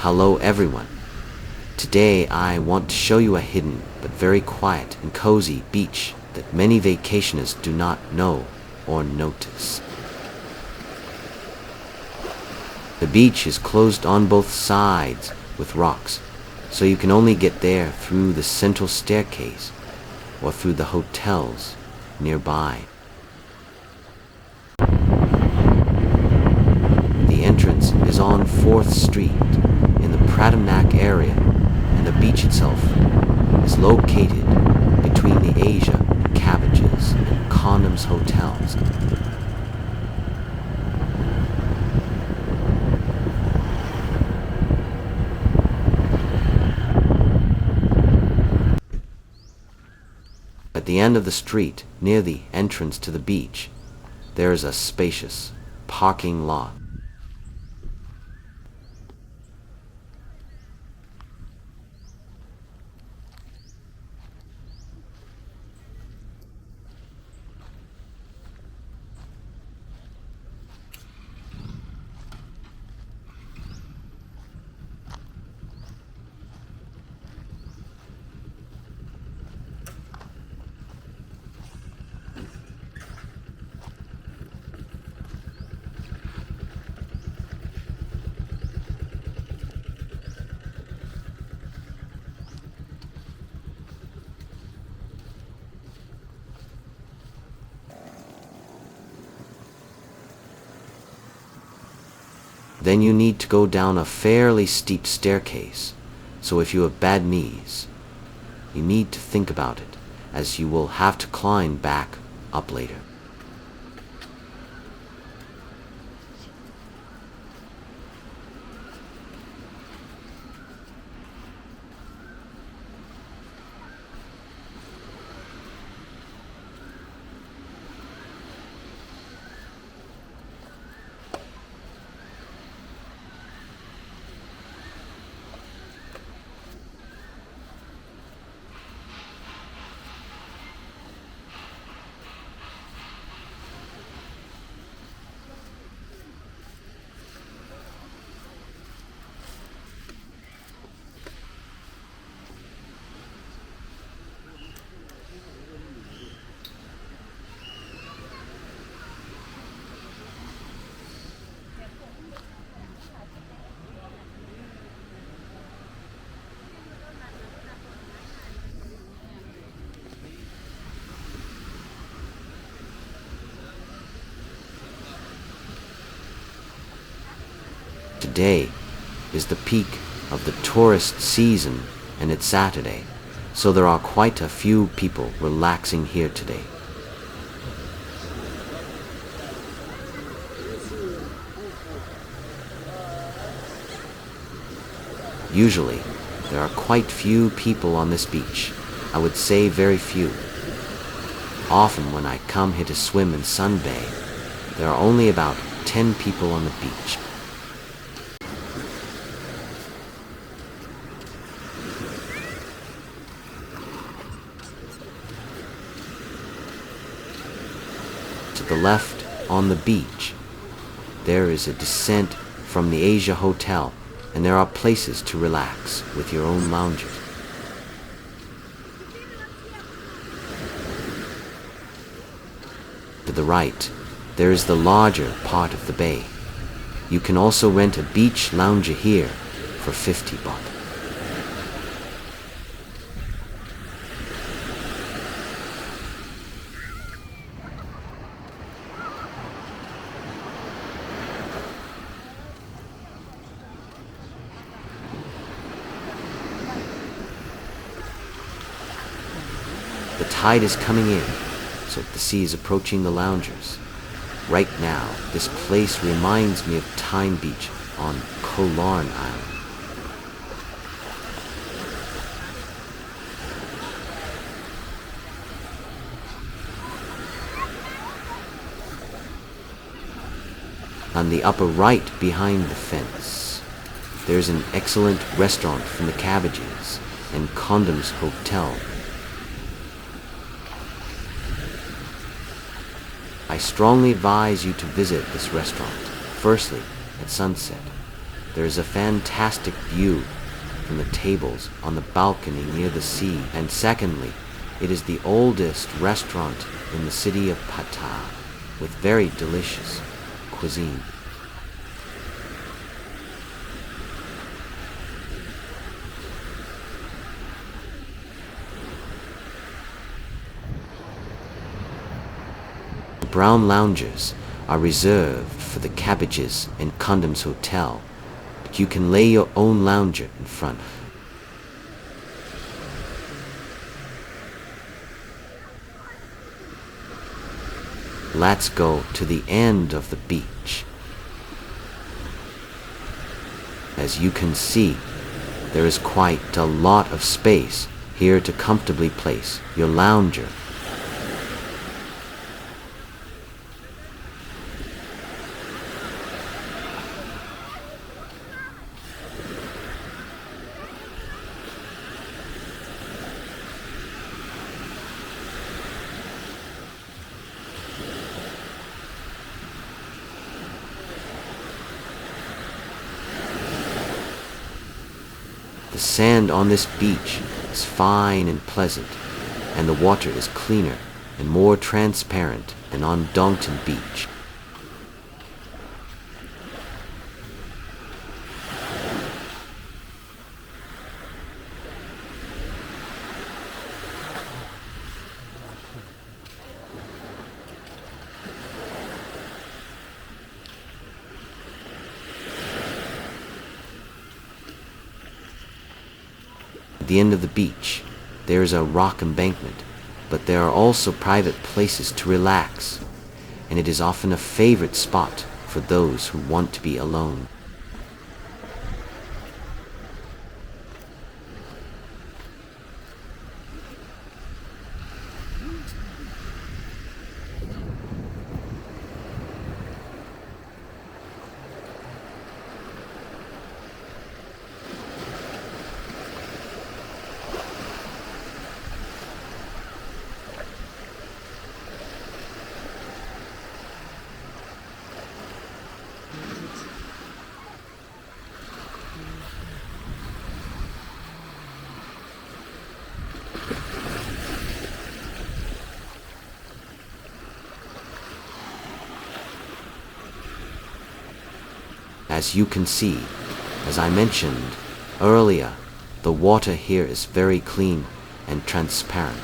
Hello everyone. Today I want to show you a hidden but very quiet and cozy beach that many vacationers do not know or notice. The beach is closed on both sides with rocks, so you can only get there through the central staircase or through the hotels nearby. The entrance is on 4th Street in the Pattaya area, and the beach itself is located between the Asia, Cabbages, and Condoms hotels. At the end of the street, near the entrance to the beach, there is a spacious parking lot. Then you need to go down a fairly steep staircase, so if you have bad knees, you need to think about it, as you will have to climb back up later. Today is the peak of the tourist season and it's Saturday, so there are quite a few people relaxing here today. Usually, there are quite few people on this beach. I would say very few. Often when I come here to swim and sunbathe, there are only about 10 people on the beach. To the left on the beach, there is a descent from the Asia Hotel, and there are places to relax with your own lounges. To the right, there is the larger part of the bay. You can also rent a beach lounger here for 50 baht. The tide is coming in, so the sea is approaching the loungers. Right now, this place reminds me of Tyne Beach on Koh Larn Island. On the upper right behind the fence, there's an excellent restaurant from the Cabbages and Condoms Hotel. I strongly advise you to visit this restaurant, firstly at sunset, There is a fantastic view from the tables on the balcony near the sea, and secondly, it is the oldest restaurant in the city of Pattaya with very delicious cuisine. Brown loungers are reserved for the Cabbages and Condoms Hotel, but you can lay your own lounger in front. Let's go to the end of the beach. As you can see, there is quite a lot of space here to comfortably place your lounger. The sand on this beach is fine and pleasant, and the water is cleaner and more transparent than on Dongton Beach. At the end of the beach, there is a rock embankment, but there are also private places to relax, and it is often a favorite spot for those who want to be alone. As you can see, as I mentioned earlier, the water here is very clean and transparent.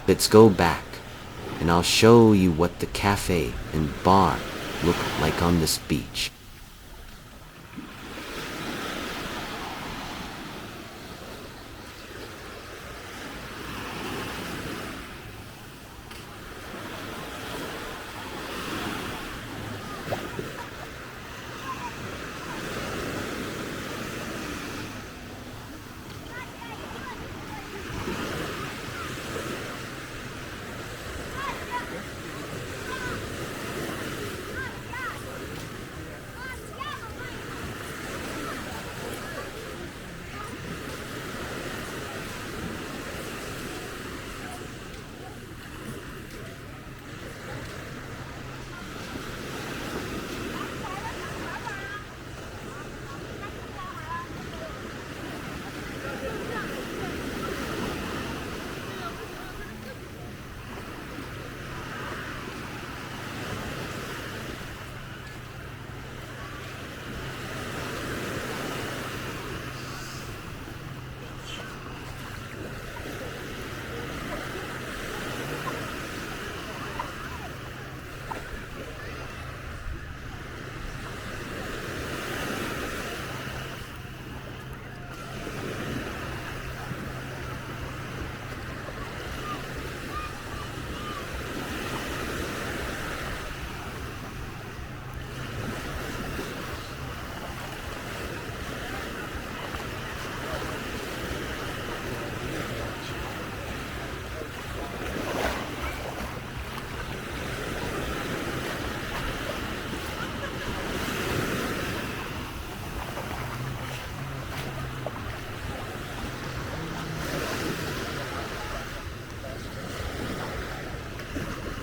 Let's go back, and I'll show you what the cafe and bar look like on this beach.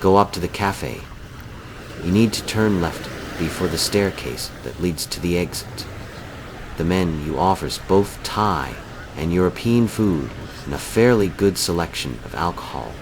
Go up to the cafe. You need to turn left before the staircase that leads to the exit. The menu offers both Thai and European food and a fairly good selection of alcohol.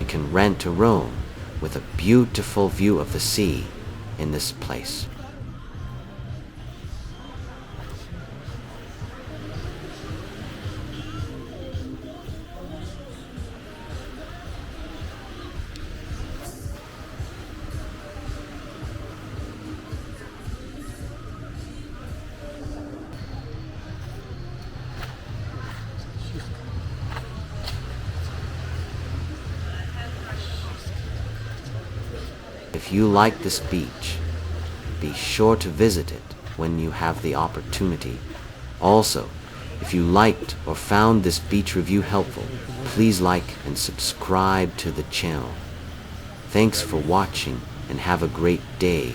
You can rent a room with a beautiful view of the sea in this place. If you like this beach, be sure to visit it when you have the opportunity. Also, if you liked or found this beach review helpful, please like and subscribe to the channel. Thanks for watching and have a great day.